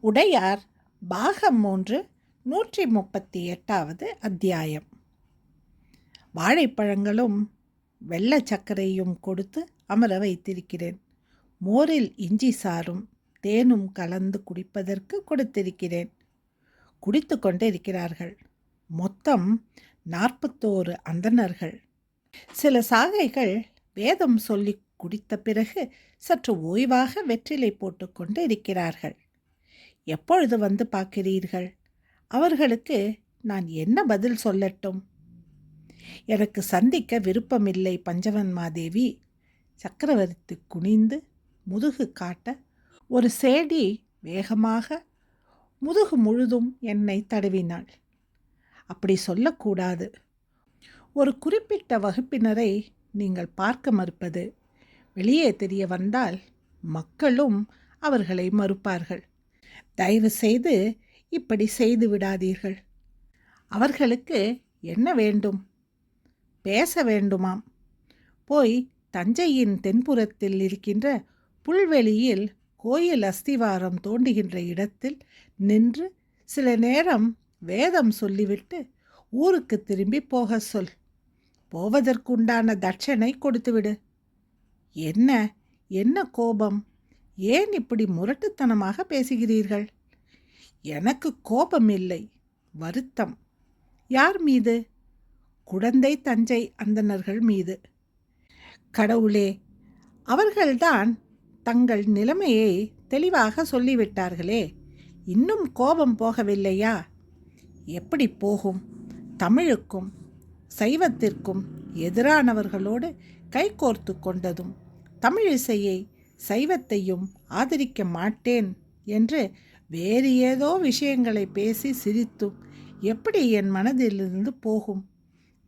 உடையார் பாகம் 3 138வது அத்தியாயம். வாழைப்பழங்களும் வெள்ளை சர்க்கரையும் கொடுத்து அமர வைத்திருக்கிறேன். மோரில் இஞ்சி சாறும் தேனும் கலந்து குடிப்பதற்கு கொடுத்திருக்கிறேன். குடித்து கொண்டே இருக்கிறார்கள். மொத்தம் 41 அந்தணர்கள். சில சாகைகள் வேதம் சொல்லி குடித்த பிறகு சற்று ஓய்வாக வெற்றிலை போட்டுக்கொண்டு இருக்கிறார்கள். எப்பொழுது வந்து பார்க்கிறீர்கள்? அவர்களுக்கு நான் என்ன பதில் சொல்லட்டும்? எனக்கு சந்திக்க விருப்பமில்லை பஞ்சவன்மாதேவி. சக்கரவர்த்தி குனிந்து முதுகு காட்ட ஒரு சேடி வேகமாக முதுகு முழுதும் என்னை தடவினாள். அப்படி சொல்லக்கூடாது. ஒரு குறிப்பிட்ட வகுப்பினரை நீங்கள் பார்க்க மறுப்பது வெளியே தெரிய வந்தால் மக்களும் அவர்களை மறுப்பார்கள். தயவு செய்து இப்படி செய்து விடாதீர்கள். அவர்களுக்கு என்ன வேண்டும்? பேச வேண்டுமாம். போய் தஞ்சையின் தென்புறத்தில் இருக்கின்ற புல்வெளியில் கோயில் அஸ்திவாரம் தோண்டுகின்ற இடத்தில் நின்று சில நேரம் வேதம் சொல்லிவிட்டு ஊருக்கு திரும்பி போக சொல். போவதற்குண்டான தட்சணை கொடுத்துவிடு. என்ன என்ன கோபம்? ஏன் இப்படி முரட்டுத்தனமாக பேசுகிறீர்கள்? எனக்கு கோபம் இல்லை, வருத்தம். யார் மீது? குடந்தை தஞ்சை அந்தணர்கள் மீது. கடவுளே, அவர்கள்தான் தங்கள் நிலைமையை தெளிவாக சொல்லிவிட்டார்களே, இன்னும் கோபம் போகவில்லையா? எப்படி போகும்? தமிழுக்கும் சைவத்திற்கும் எதிரானவர்களோடு கைகோர்த்து கொண்டதும் தமிழிசையை சைவத்தையும் ஆதரிக்க மாட்டேன் என்று வேறு ஏதோ விஷயங்களை பேசி சிரித்தும் எப்படி என் மனதிலிருந்து போகும்?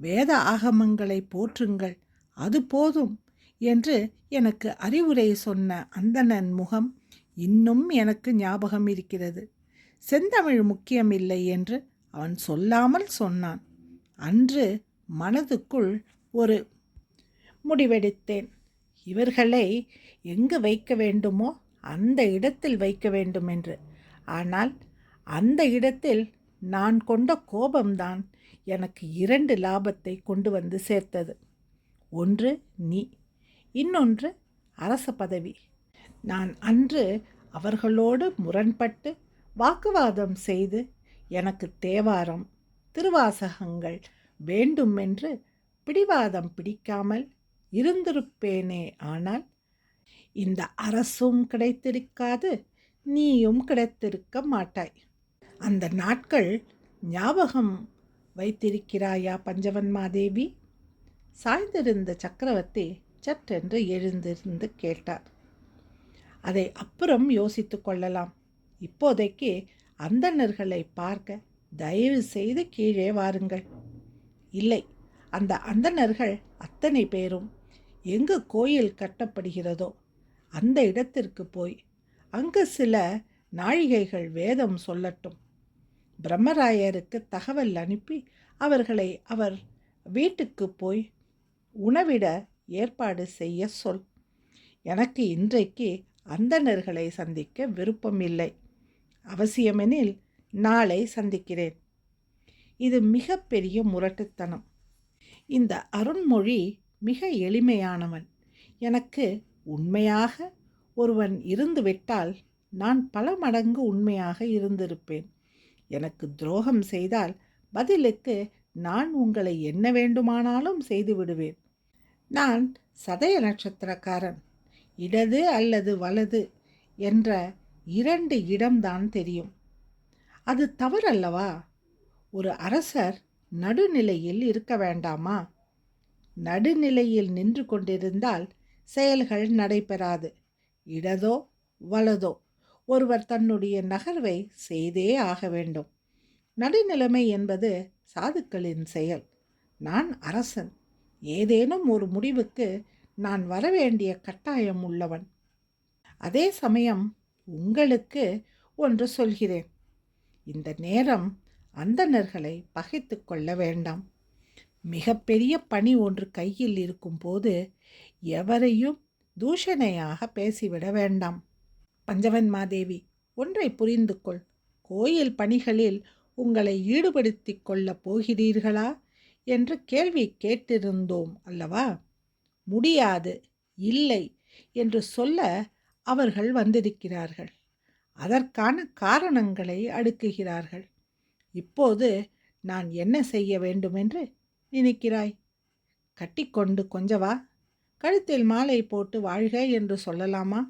வேத ஆகமங்களை போற்றுங்கள், அது போதும் என்று எனக்கு அறிவுரை சொன்ன அந்தணன் முகம் இன்னும் எனக்கு ஞாபகம் இருக்கிறது. செந்தமிழ் முக்கியமில்லை என்று அவன் சொல்லாமல் சொன்னான். அன்று மனதுக்குள் ஒரு முடிவெடுத்தேன். இவர்களை எங்கு வைக்க வேண்டுமோ அந்த இடத்தில் வைக்க வேண்டும் என்று. ஆனால் அந்த இடத்தில் நான் கொண்ட கோபம்தான் எனக்கு 2 லாபத்தை கொண்டு வந்து சேர்த்தது. ஒன்று நீ, இன்னொன்று அரச பதவி. நான் அன்று அவர்களோடு முரண்பட்டு வாக்குவாதம் செய்து எனக்கு தேவாரம் திருவாசகங்கள் வேண்டுமென்று பிடிவாதம் பிடிக்காமல் இருந்திருப்பேனே. ஆனால் இந்த அரசும் கிடைத்திருக்காது, நீயும் கிடைத்திருக்க மாட்டாய். அந்த நாட்கள் ஞாபகம் வைத்திருக்கிறாயா பஞ்சவன்மாதேவி? சாய்ந்திருந்த சக்கரவர்த்தி சற்றென்று எழுந்திருந்து கேட்டார். அதை அப்புறம் யோசித்து கொள்ளலாம். இப்போதைக்கு அந்தணர்களை பார்க்க தயவு செய்து கீழே வாருங்கள். இல்லை, அந்த அந்தணர்கள் அத்தனை பேரும் எங்கு கோயில் கட்டப்படுகிறதோ அந்த இடத்திற்கு போய் அங்கு சில நாழிகைகள் வேதம் சொல்லட்டும். பிரம்மராயருக்கு தகவல் அனுப்பி அவர்களை அவர் வீட்டுக்கு போய் உணவிட ஏற்பாடு செய்ய சொல். எனக்கு இன்றைக்கு அந்தணர்களை சந்திக்க விருப்பமில்லை. அவசியமெனில் நாளை சந்திக்கிறேன். இது மிக பெரிய முரட்டுத்தனம். இந்த அருண்மொழி மிக எளிமையானவன். எனக்கு உண்மையாக ஒருவன் இருந்துவிட்டால் நான் பல மடங்கு உண்மையாக இருந்திருப்பேன். எனக்கு துரோகம் செய்தால் பதிலுக்கு நான் உங்களை என்ன வேண்டுமானாலும் செய்து விடுவேன். நான் சதய நட்சத்திரக்காரன். இடது அல்லது வலது என்ற 2 இடம்தான் தெரியும். அது தவறல்லவா? ஒரு அரசர் நடுநிலையில் இருக்க வேண்டாமா? நடுநிலையில் நின்று கொண்டிருந்தால் செயல்கள் நடைபெறாது. இடதோ வலதோ ஒருவர் தன்னுடைய நகர்வை செய்தே ஆக வேண்டும். நடுநிலைமை என்பது சாதுக்களின் செயல். நான் அரசன். ஏதேனும் ஒரு முடிவுக்கு நான் வரவேண்டிய கட்டாயம் உள்ளவன். அதே சமயம் உங்களுக்கு ஒன்று சொல்கிறேன். இந்த நேரம் அந்தணர்களை பகைத்து கொள்ள வேண்டாம். மிகப்பெரிய பணி ஒன்று கையில் இருக்கும்போது எவரையும் தூஷணையாக பேசிவிட வேண்டாம். பஞ்சவன்மாதேவி, ஒன்றை புரிந்து கொள். கோயில் பணிகளில் உங்களை ஈடுபடுத்திக் கொள்ளப் போகிறீர்களா என்று கேள்வி கேட்டிருந்தோம் அல்லவா? முடியாது, இல்லை என்று சொல்ல அவர்கள் வந்திருக்கிறார்கள். அதற்கான காரணங்களை அடுக்குகிறார்கள். இப்போது நான் என்ன செய்ய வேண்டுமென்று நினைக்கிறாய்? கட்டிக்கொண்டு கொஞ்சவா? கழுத்தில் மாலை போட்டு வாழ்க என்று சொல்லலாமா?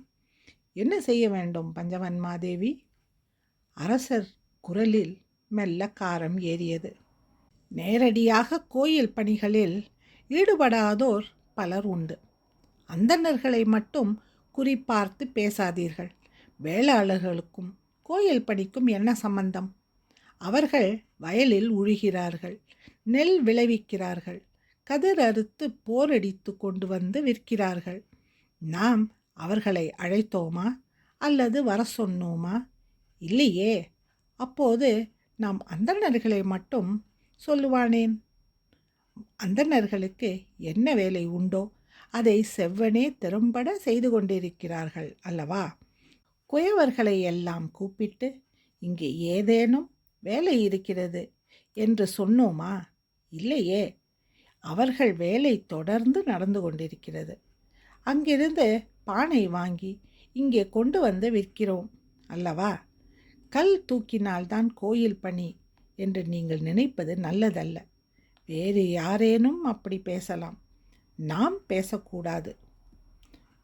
என்ன செய்ய வேண்டும் பஞ்சவன்மாதேவி? அரசர் குரலில் மெல்ல காரம் ஏறியது. நேரடியாக கோயில் பணிகளில் ஈடுபடாதோர் பலர் உண்டு. அந்தணர்களை மட்டும் குறிப்பார்த்து பேசாதீர்கள். வேளாளர்களுக்கும் கோயில் பணிக்கும் என்ன சம்பந்தம்? அவர்கள் வயலில் உழுகிறார்கள், நெல் விளைவிக்கிறார்கள், கதிர் அறுத்து போரடித்து கொண்டு வந்து விற்கிறார்கள். நாம் அவர்களை அழைத்தோமா அல்லது வர சொன்னோமா? இல்லையே. அப்போது நாம் அந்தணர்களை மட்டும் சொல்லுவானேன்? அந்தணர்களுக்கு என்ன வேலை உண்டோ அதை செவ்வனே திறம்பட செய்து கொண்டிருக்கிறார்கள் அல்லவா? குயவர்களை எல்லாம் கூப்பிட்டு இங்கே ஏதேனும் வேலை இருக்கிறது என்று சொன்னோமா? இல்லையே. அவர்கள் வேலை தொடர்ந்து நடந்து கொண்டிருக்கிறது. அங்கிருந்து பானை வாங்கி இங்கே கொண்டு வந்து விற்கிறோம் அல்லவா? கல் தூக்கினால்தான் கோயில் பணி என்று நீங்கள் நினைப்பது நல்லதல்ல. வேறு யாரேனும் அப்படி பேசலாம், நாம் பேசக்கூடாது.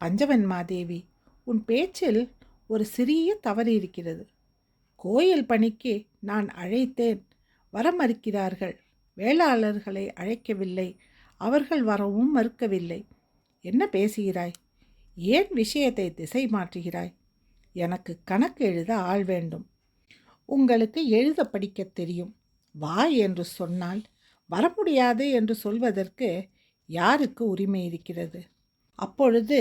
பஞ்சவன்மாதேவி, உன் பேச்சில் ஒரு சிறிய தவறு இருக்கிறது. கோயில் பணிக்கு நான் அழைத்தேன், வர மறுக்கிறார்கள். வேளாளர்களை அழைக்கவில்லை, அவர்கள் வரவும் மறுக்கவில்லை. என்ன பேசுகிறாய்? ஏன் விஷயத்தை திசை மாற்றுகிறாய்? எனக்கு கணக்கு எழுத ஆள் வேண்டும். உங்களுக்கு எழுத படிக்க தெரியும். வா என்று சொன்னால் வர முடியாது என்று சொல்வதற்கு யாருக்கு உரிமை இருக்கிறது? அப்பொழுது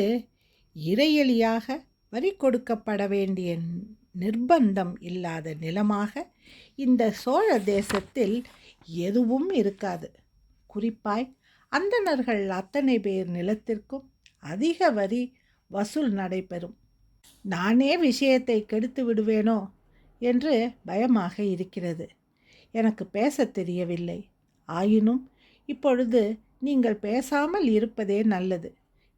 இறையலியாக வரி கொடுக்கப்பட வேண்டிய நிர்பந்தம் இல்லாத நிலமாக இந்த சோழ தேசத்தில் எதுவும் இருக்காது. குறிப்பாய் அந்தணர்கள் அத்தனை பேர் நிலத்திற்கும் அதிக வரி வசூல் நடைபெறும். நானே விஷயத்தை கெடுத்து விடுவேனோ என்று பயமாக இருக்கிறது. எனக்கு பேச தெரியவில்லை. ஆயினும் இப்பொழுது நீங்கள் பேசாமல் இருப்பதே நல்லது.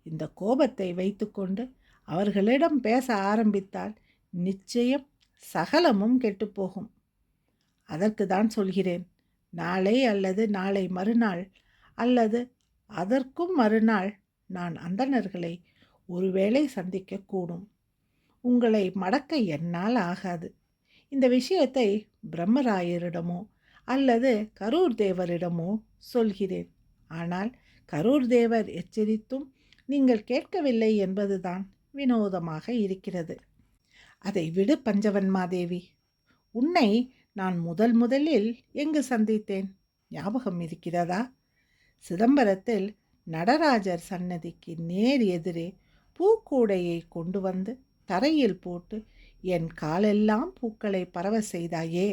இந்த கோபத்தை வைத்துக்கொண்டு அவர்களிடம் பேச ஆரம்பித்தால் நிச்சயம் சகலமும் கெட்டுப்போகும். அதற்கு தான் சொல்கிறேன். நாளை அல்லது நாளை மறுநாள் அல்லது அதற்கும் மறுநாள் நான் அந்தணர்களை ஒருவேளை சந்திக்கக்கூடும். உங்களை மடக்க என்னால் ஆகாது. இந்த விஷயத்தை பிரம்மராயரிடமோ அல்லது கரூர் தேவரிடமோ சொல்கிறேன். ஆனால் கரூர் தேவர் எச்சரித்தும் நீங்கள் கேட்கவில்லை என்பதுதான் வினோதமாக இருக்கிறது. அதை விடு பஞ்சவன்மாதேவி. உன்னை நான் முதலில் எங்கு சந்தித்தேன் ஞாபகம் இருக்கிறதா? சிதம்பரத்தில் நடராஜர் சன்னதிக்கு நேர் எதிரே பூக்கூடையை கொண்டு வந்து தரையில் போட்டு என் காலெல்லாம் பூக்களை பரவ செய்தாயே.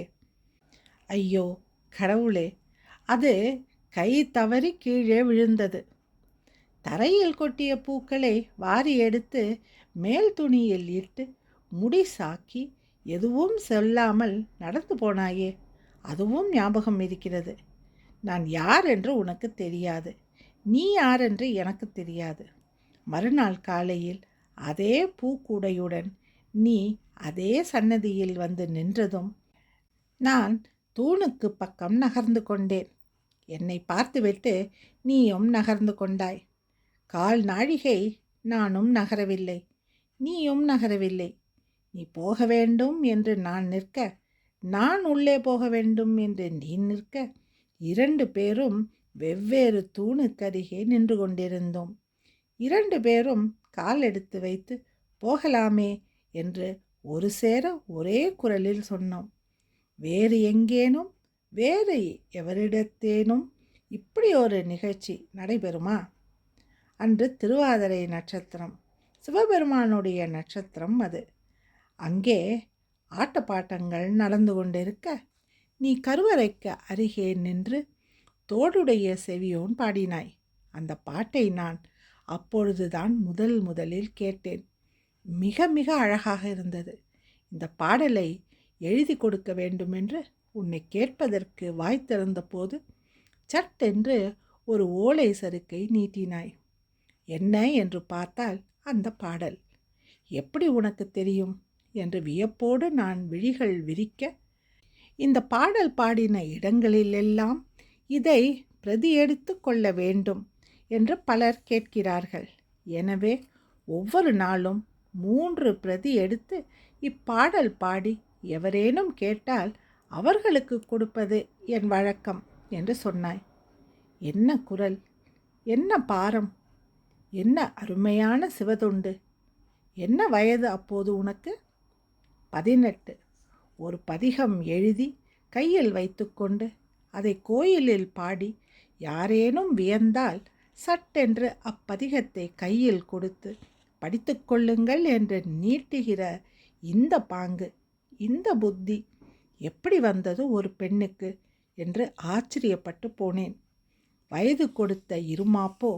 ஐயோ கடவுளே, அது கை தவறி கீழே விழுந்தது. தரையில் கொட்டிய பூக்களை வாரி எடுத்து மேல் துணியில் இட்டு முடி சாக்கி எதுவும் சொல்லாமல் நடந்து போனாயே, அதுவும் ஞாபகம் இருக்கிறது. நான் யார் என்று உனக்கு தெரியாது, நீ யார் என்று எனக்கு தெரியாது. மறுநாள் காலையில் அதே பூக்கூடையுடன் நீ அதே சன்னதியில் வந்து நின்றதும் நான் தூணுக்கு பக்கம் நகர்ந்து கொண்டேன். என்னை பார்த்துவிட்டு நீயும் நகர்ந்து கொண்டாய். கால் நாழிகை நானும் நகரவில்லை, நீயும் நகரவில்லை. நீ போக வேண்டும் என்று நான் நிற்க, நான் உள்ளே போக வேண்டும் என்று நீ நிற்க, 2 பேரும் வெவ்வேறு தூணுக்கருகே நின்று கொண்டிருந்தோம். 2 பேரும் கால் எடுத்து வைத்து போகலாமே என்று ஒரு சேர ஒரே குரலில் சொன்னோம். வேறு எங்கேனும் வேறு எவரிடத்தேனும் இப்படி ஒரு நிகழ்ச்சி நடைபெறுமா? அன்று திருவாதிரை நட்சத்திரம், சிவபெருமானுடைய நட்சத்திரம் அது. அங்கே ஆட்டப்பாட்டங்கள் நடந்து கொண்டிருக்க நீ கருவறைக்கு அருகே நின்று தோடுடைய செவியோன் பாடினாய். அந்த பாட்டை நான் அப்பொழுதுதான் முதலில் கேட்டேன். மிக மிக அழகாக இருந்தது. இந்த பாடலை எழுதி கொடுக்க வேண்டுமென்று உன்னை கேட்பதற்கு வாய் திறந்தபோது சட்டென்று ஒரு ஓலை சறுக்கை நீட்டினாய். என்ன என்று பார்த்தால் அந்த பாடல். எப்படி உனக்கு தெரியும் என்று வியப்போடு நான் விழிகள் விரிக்க, இந்த பாடல் பாடின இடங்களிலெல்லாம் இதை பிரதி எடுத்து கொள்ள வேண்டும் என்று பலர் கேட்கிறார்கள். எனவே ஒவ்வொரு நாளும் 3 பிரதி எடுத்து இப்பாடல் பாடி எவரேனும் கேட்டால் அவர்களுக்கு கொடுப்பது என் வழக்கம் என்று சொன்னாய். என்ன குரல், என்ன பாரம், என்ன அருமையான சிவதொண்டு. என்ன வயது அப்போது உனக்கு? 18. ஒரு பதிகம் எழுதி கையில் வைத்துக்கொண்டு அதை கோயிலில் பாடி யாரேனும் வியந்தால் சட்டென்று அப்பதிகத்தை கையில் கொடுத்து படித்து கொள்ளுங்கள் என்று நீட்டுகிற இந்த பாங்கு, இந்த புத்தி எப்படி வந்தது ஒரு பெண்ணுக்கு என்று ஆச்சரியப்பட்டு போனேன். வயது கொடுத்த இருமாப்போ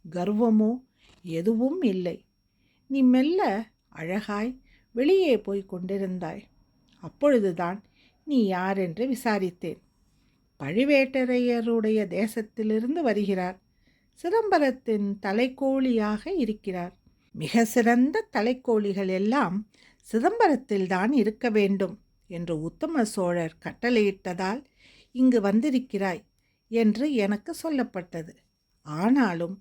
கர்வமோ எதுவும் இல்லை. நீ மெல்ல அழகாய் வெளியே போய் கொண்டிருந்தாய். அப்பொழுதுதான் நீ யார் என்று விசாரித்தேன். பழுவேட்டரையருடைய தேசத்திலிருந்து வருகிறார். சிதம்பரத்தின் தலைக்கோழியாக இருக்கிறார். மிக சிறந்த தலைக்கோழிகள் எல்லாம் சிதம்பரத்தில்தான் இருக்க வேண்டும் என்று உத்தம சோழர் கட்டளையிட்டதால் இங்கு வந்திருக்கிறாய் என்று எனக்கு சொல்லப்பட்டது. ஆனாலும்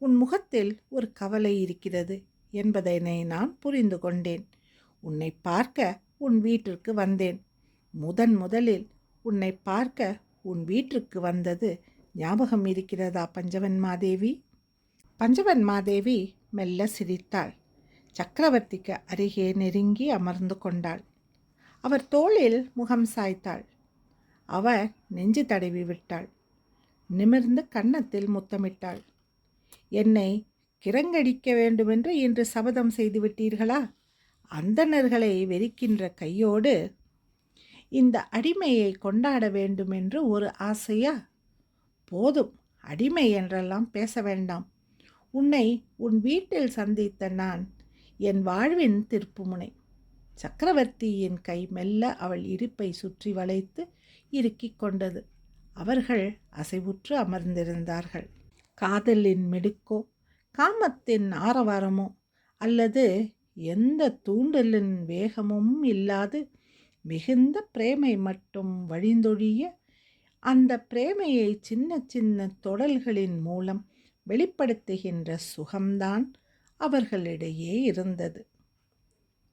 உன் முகத்தில் ஒரு கவலை இருக்கிறது என்பதனை நான் புரிந்து கொண்டேன். உன்னை பார்க்க உன் வீட்டிற்கு வந்தேன். முதலில் உன்னை பார்க்க உன் வீட்டிற்கு வந்தது ஞாபகம் இருக்கிறதா பஞ்சவன்மாதேவி? பஞ்சவன்மாதேவி மெல்ல சிரித்தாள். சக்கரவர்த்திக்கு அருகே நெருங்கி அமர்ந்து கொண்டாள். அவர் தோளில் முகம் சாய்த்தாள். அவர் நெஞ்சு தடவி விட்டாள். நிமிர்ந்து கன்னத்தில் முத்தமிட்டாள். என்னை கிரங்கடிக்க வேண்டுமென்று இன்று சபதம் செய்து விட்டீர்களா? அந்தணர்களை வெறுக்கின்ற கையோடு இந்த அடிமையை கொண்டாட வேண்டுமென்று ஒரு ஆசையா? போதும், அடிமை என்றெல்லாம் பேச வேண்டாம். உன்னை உன் வீட்டில் சந்தித்த நான் என் வாழ்வின் திருப்புமுனை. சக்கரவர்த்தியின் கை மெல்ல அவள் இடுப்பை சுற்றி வளைத்து இறுக்கிக் கொண்டது. அவர்கள் அசைவுற்று அமர்ந்திருந்தார்கள். காதலின் மிடுக்கோ காமத்தின் ஆரவாரமோ அல்லது எந்த தூண்டலின் வேகமும் இல்லாது மிகுந்த பிரேமை மட்டும் வழிந்தொழிய, அந்த பிரேமையை சின்ன சின்ன தொடல்களின் மூலம் வெளிப்படுத்துகின்ற சுகம்தான் அவர்களிடையே இருந்தது.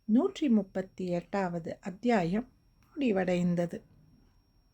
138வது அத்தியாயம் முடிவடைந்தது.